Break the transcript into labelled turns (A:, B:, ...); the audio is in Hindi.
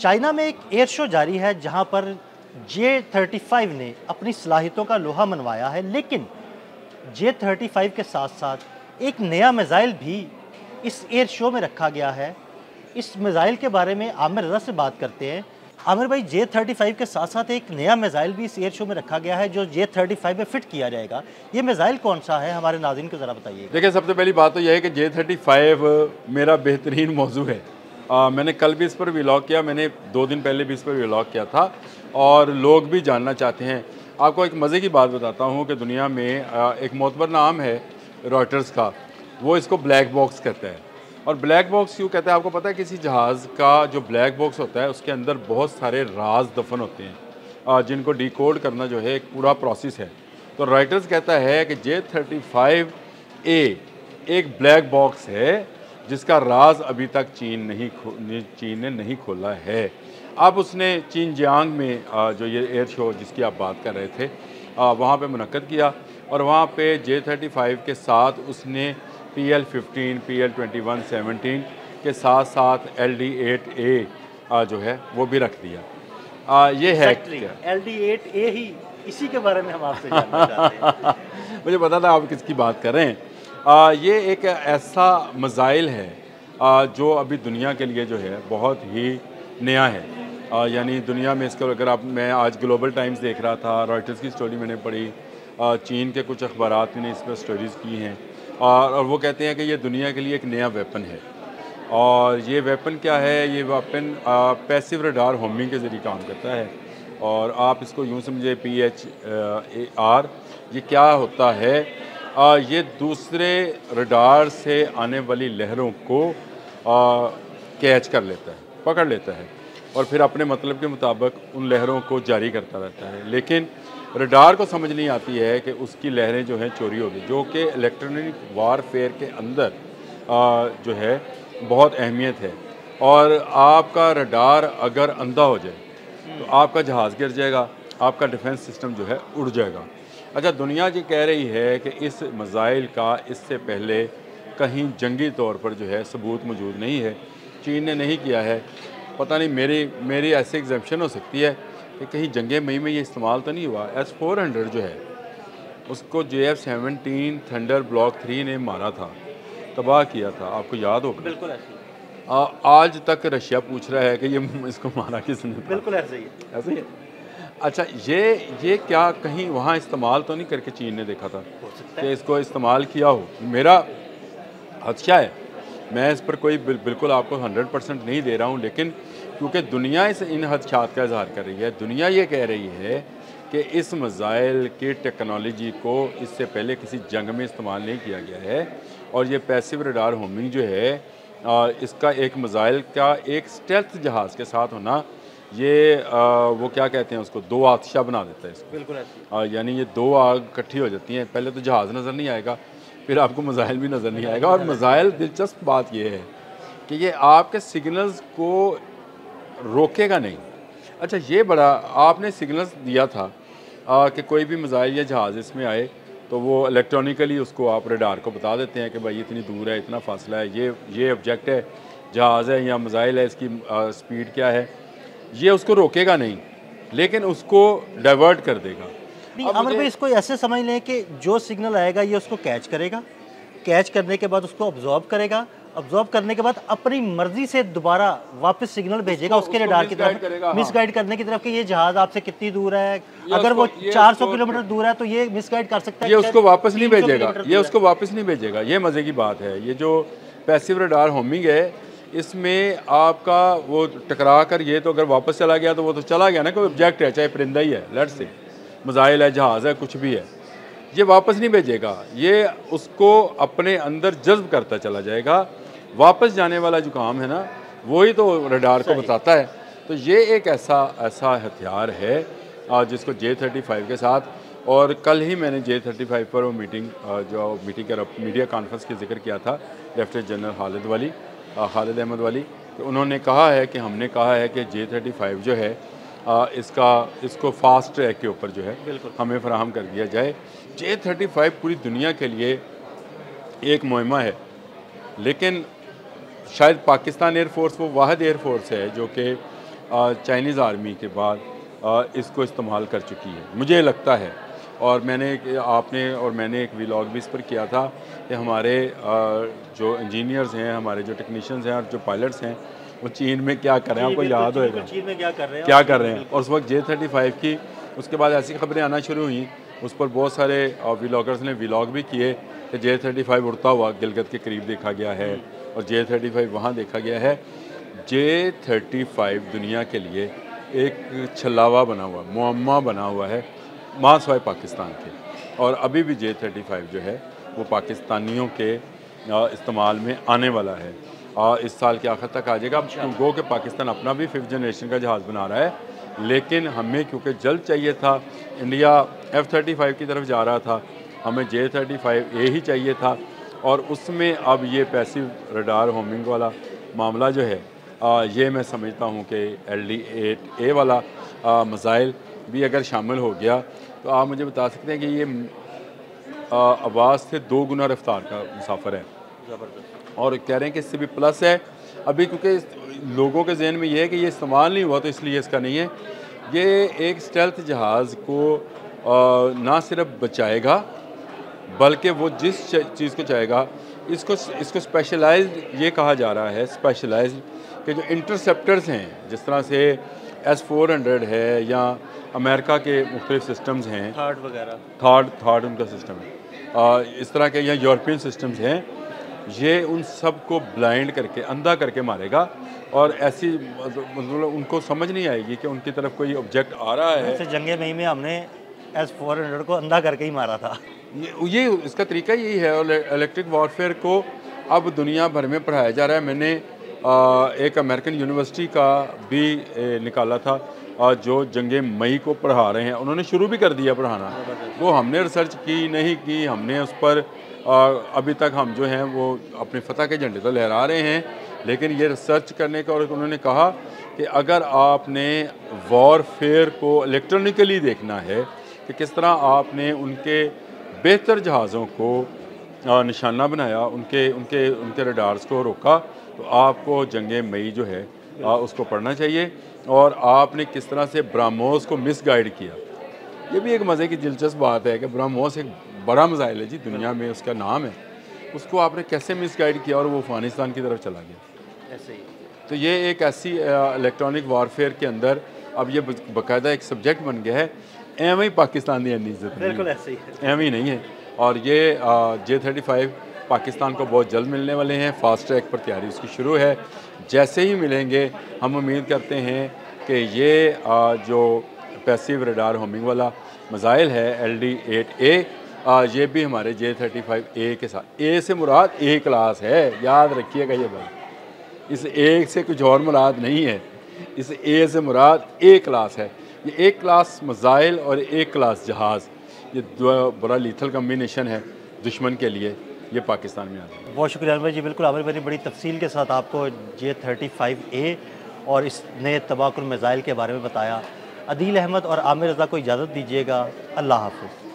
A: चाइना में एक एयर शो जारी है जहां पर J-35 ने अपनी सलाहियतों का लोहा मनवाया है, लेकिन J-35 के साथ साथ एक नया मिसाइल भी इस एयर शो में रखा गया है। इस मिसाइल के बारे में आमिर रज़ा से बात करते हैं। आमिर भाई, J-35 के साथ साथ एक नया मिसाइल भी इस एयर शो में रखा गया है जो J-35 में फिट किया जाएगा। ये मिसाइल कौन सा है, हमारे नाज़रीन को ज़रा बताइए।
B: देखिए, सबसे पहली बात तो यह है कि J-35 मेरा बेहतरीन मौजू है। मैंने कल भी इस पर व्लॉग किया, मैंने 2 दिन पहले भी इस पर व्लॉग किया था और लोग भी जानना चाहते हैं। आपको एक मज़े की बात बताता हूँ कि दुनिया में एक मोतबर नाम है रॉयटर्स का, वो इसको ब्लैक बॉक्स कहता है। और ब्लैक बॉक्स क्यों कहता है? आपको पता है किसी जहाज़ का जो ब्लैक बॉक्स होता है उसके अंदर बहुत सारे राज दफन होते हैं जिनको डिकोड करना जो है एक पूरा प्रोसेस है। तो रॉयटर्स कहता है कि J-35A एक ब्लैक बॉक्स है जिसका राज अभी तक चीन ने नहीं खोला है। अब उसने चिनजियांग में जो ये एयर शो जिसकी आप बात कर रहे थे वहाँ पे मुनक्कद किया और वहाँ पे J-35 के साथ उसने PL-15, PL-21-17 के साथ साथ LD-8A जो है वो भी रख दिया। ये है
A: LD-8A ही, इसी के बारे में हम आपसे जानना चाहते हैं।
B: मुझे पता था आप किसकी बात कर रहे हैं। ये एक ऐसा मिसाइल है जो अभी दुनिया के लिए जो है बहुत ही नया है। यानी दुनिया में इसका अगर मैं आज ग्लोबल टाइम्स देख रहा था, रॉयटर्स की स्टोरी मैंने पढ़ी, चीन के कुछ अखबारात ने इस पर स्टोरीज़ की हैं और वो कहते हैं कि ये दुनिया के लिए एक नया वेपन है। और ये वेपन क्या है? ये वेपन पैसिव रडार होमिंग के ज़रिए काम करता है और आप इसको यूँ समझे PHAR। ये क्या होता है? ये दूसरे रडार से आने वाली लहरों को कैच कर लेता है, पकड़ लेता है और फिर अपने मतलब के मुताबिक उन लहरों को जारी करता रहता है। लेकिन रडार को समझ नहीं आती है कि उसकी लहरें जो हैं चोरी हो गई, जो कि इलेक्ट्रॉनिक वारफेयर के अंदर जो है बहुत अहमियत है। और आपका रडार अगर अंधा हो जाए तो आपका जहाज़ गिर जाएगा, आपका डिफेंस सिस्टम जो है उड़ जाएगा। अच्छा, दुनिया ये कह रही है कि इस मिसाइल का इससे पहले कहीं जंगी तौर पर जो है सबूत मौजूद नहीं है, चीन ने नहीं किया है। पता नहीं, मेरी ऐसी एग्जम्पशन हो सकती है कि कहीं जंगे मई में ये इस्तेमाल तो नहीं हुआ। S-400 जो है उसको JF-17 थंडर ब्लॉक 3 ने मारा था, तबाह किया था, आपको याद होगा।
A: बिल्कुल ऐसे ही।
B: आज तक रशिया पूछ रहा है कि ये इसको मारा किसने था।
A: बिल्कुल ऐसे ही है।
B: ऐसे ही है। अच्छा, ये क्या कहीं वहाँ इस्तेमाल तो नहीं करके चीन ने देखा था कि इसको इस्तेमाल किया हो? मेरा खदशा है। मैं इस पर कोई बिल्कुल आपको 100% नहीं दे रहा हूँ, लेकिन क्योंकि दुनिया इन खदशात का इजहार कर रही है, दुनिया ये कह रही है कि इस मिसाइल की टेक्नोलॉजी को इससे पहले किसी जंग में इस्तेमाल नहीं किया गया है और ये पैसिव रडार होमिंग जो है इसका एक मिसाइल का एक स्टेल्थ जहाज़ के साथ होना, ये वो क्या कहते हैं उसको, 2 आतिशा बना देता है इसको।
A: बिल्कुल ऐसे।
B: यानी ये 2 आग इकट्ठी हो जाती हैं। पहले तो जहाज़ नज़र नहीं आएगा, फिर आपको मिसाइल भी नज़र नहीं आएगा। और मिसाइल, दिलचस्प बात ये है कि ये आपके सिग्नल्स को रोकेगा नहीं। अच्छा, ये बड़ा आपने सिग्नल्स दिया था कि कोई भी मिसाइल या जहाज़ इसमें आए तो वो इलेक्ट्रॉनिकली उसको आप रडार को बता देते हैं कि भाई इतनी दूर है, इतना फासला है, ये ऑब्जेक्ट है, जहाज़ है या मिसाइल है, इसकी स्पीड क्या है। ये उसको रोकेगा नहीं, लेकिन उसको डाइवर्ट कर देगा।
A: नहीं आमिर भाई, इसको ऐसे समझ लें कि जो सिग्नल आएगा ये उसको कैच करेगा, कैच करने के बाद उसको ऑब्जॉर्व करेगा, ऑब्जॉर्व करने के बाद अपनी मर्जी से दोबारा वापस सिग्नल भेजेगा उसके रडार की तरफ, मिसगाइड करने की तरफ कि ये जहाज आपसे कितनी दूर है। अगर वो 400 किलोमीटर दूर है तो ये मिसगाइड कर सकता है,
B: ये उसको वापस नहीं भेजेगा, ये उसको वापस नहीं भेजेगा। ये मज़े की बात है। ये जो पैसिव रडार होमिंग है, इसमें आपका वो टकरा कर ये तो अगर वापस चला गया तो वो तो चला गया ना, कोई ऑब्जेक्ट है, चाहे परिंदा ही है, लेट्स से मिसाइल है, जहाज़ है, कुछ भी है, ये वापस नहीं भेजेगा। ये उसको अपने अंदर जज्ब करता चला जाएगा। वापस जाने वाला जो काम है ना, वही तो रडार को बताता है। तो ये एक ऐसा हथियार है जिसको J-35 के साथ, और कल ही मैंने J-35 पर वो मीडिया कॉन्फ्रेंस की जिक्र किया था लेफ्टिनेंट जनरल खालिद अहमद वाली। तो उन्होंने कहा है कि हमने कहा है कि J-35 जो है इसको फास्ट ट्रैक के ऊपर जो है हमें फराहम कर दिया जाए। J-35 पूरी दुनिया के लिए एक मुहिमा है, लेकिन शायद पाकिस्तान एयरफोर्स वो वाहिद एयरफोर्स है जो कि चाइनीज़ आर्मी के बाद इसको इस्तेमाल कर चुकी है, मुझे लगता है। और मैंने एक व्लॉग भी इस पर किया था कि हमारे जो इंजीनियर्स हैं, हमारे जो टेक्नीशियंस हैं और जो पायलट्स हैं, वो चीन में क्या कर रहे हैं, आपको याद होएगा
A: चीन में क्या कर रहे हैं,
B: क्या कर रहे हैं। और उस वक्त J-35 की, उसके बाद ऐसी खबरें आना शुरू हुई, उस पर बहुत सारे व्लॉगर्स ने व्लॉग भी किए कि J-35 उड़ता हुआ गिलगित के करीब देखा गया है और J-35 वहाँ देखा गया है। J-35 दुनिया के लिए एक छलावा बना हुआ, मुअम्मा बना हुआ है मां सिवाय पाकिस्तान के। और अभी भी J-35 जो है वो पाकिस्तानियों के इस्तेमाल में आने वाला है। इस साल के आखिर तक आ जाएगा। गो कि पाकिस्तान अपना भी 5th जनरेशन का जहाज़ बना रहा है, लेकिन हमें क्योंकि जल्द चाहिए था, इंडिया F-35 की तरफ जा रहा था, हमें J-35A ही चाहिए था। और उसमें अब ये पैसिव रडार होमिंग वाला मामला जो है, ये मैं समझता हूँ कि LD-8A वाला मिसाइल भी अगर शामिल हो गया तो आप मुझे बता सकते हैं कि ये आवाज़ से 2 गुना रफ्तार का मुसाफिर है। ज़बरदस्त। और कह रहे हैं कि इससे भी प्लस है अभी, क्योंकि लोगों के जहन में ये है कि ये इस्तेमाल नहीं हुआ तो इसलिए इसका नहीं है। ये एक स्टेल्थ जहाज़ को ना सिर्फ बचाएगा बल्कि वो जिस चीज़ को चाहेगा, इसको स्पेशलाइज्ड ये कहा जा रहा है, स्पेशलाइज्ड कि जो इंटरसेप्टर्स हैं, जिस तरह से S-400 है या अमेरिका के मुख्तलिफ सिस्टम्स हैं,
A: थर्ड वगैरह,
B: थर्ड उनका सिस्टम है, इस तरह के या यूरोपियन सिस्टम्स हैं, ये उन सब को ब्लाइंड करके, अंधा करके मारेगा। और ऐसी मतलब उनको समझ नहीं आएगी कि उनकी तरफ कोई ऑब्जेक्ट आ रहा है।
A: जैसे जंगे मई में हमने S-400 को अंधा करके ही मारा था।
B: ये इसका तरीका यही है। और इलेक्ट्रिक वॉरफेयर को अब दुनिया भर में पढ़ाया जा रहा है। मैंने एक अमेरिकन यूनिवर्सिटी का भी निकाला था जो जंगे मई को पढ़ा रहे हैं, उन्होंने शुरू भी कर दिया पढ़ाना। वो हमने रिसर्च की नहीं की, हमने उस पर अभी तक हम जो हैं वो अपनी फतह के झंडे तो लहरा रहे हैं, लेकिन ये रिसर्च करने का। और उन्होंने कहा कि अगर आपने वॉरफेयर को इलेक्ट्रॉनिकली देखना है कि किस तरह आपने उनके बेहतर जहाज़ों को निशाना बनाया, उनके रडार्स को रोका, तो आपको जंगे मई जो है उसको पढ़ना चाहिए। और आपने किस तरह से ब्रह्मोस को मिसगाइड किया, ये भी एक मज़े की दिलचस्प बात है कि ब्रह्मोस एक बड़ा मिसाइल है जी, दुनिया में उसका नाम है, उसको आपने कैसे मिसगाइड किया और वो अफगानिस्तान की तरफ चला गया।
A: ऐसे ही
B: तो ये एक ऐसी इलेक्ट्रॉनिक वारफेयर के अंदर अब ये बाकायदा एक सब्जेक्ट बन गया है। एवं ही पाकिस्तान की इज्जत
A: बिल्कुल ऐसे ही है,
B: एवं ही नहीं है। और ये J-35 पाकिस्तान को बहुत जल्द मिलने वाले हैं। फास्ट ट्रैक पर तैयारी उसकी शुरू है। जैसे ही मिलेंगे हम उम्मीद करते हैं कि ये जो पैसिव रडार होमिंग वाला मिसाइल है LD-8A, ये भी हमारे J-35A के साथ, ए से मुराद A क्लास है, याद रखिएगा ये बात। इस A से कुछ और मुराद नहीं है, इस A से मुराद A क्लास है। ये A क्लास मिसाइल और A क्लास जहाज़, ये बड़ा लीथल कम्बिनेशन है दुश्मन के लिए, ये पाकिस्तान में आता है।
A: बहुत शुक्रिया अनवर जी। बिल्कुल आमिर भाई ने बड़ी तफसील के साथ आपको J-35A और इस नए तबाकुल मिसाइल के बारे में बताया। अदील अहमद और आमिर रज़ा को इजाज़त दीजिएगा। अल्लाह हाफ़िज़।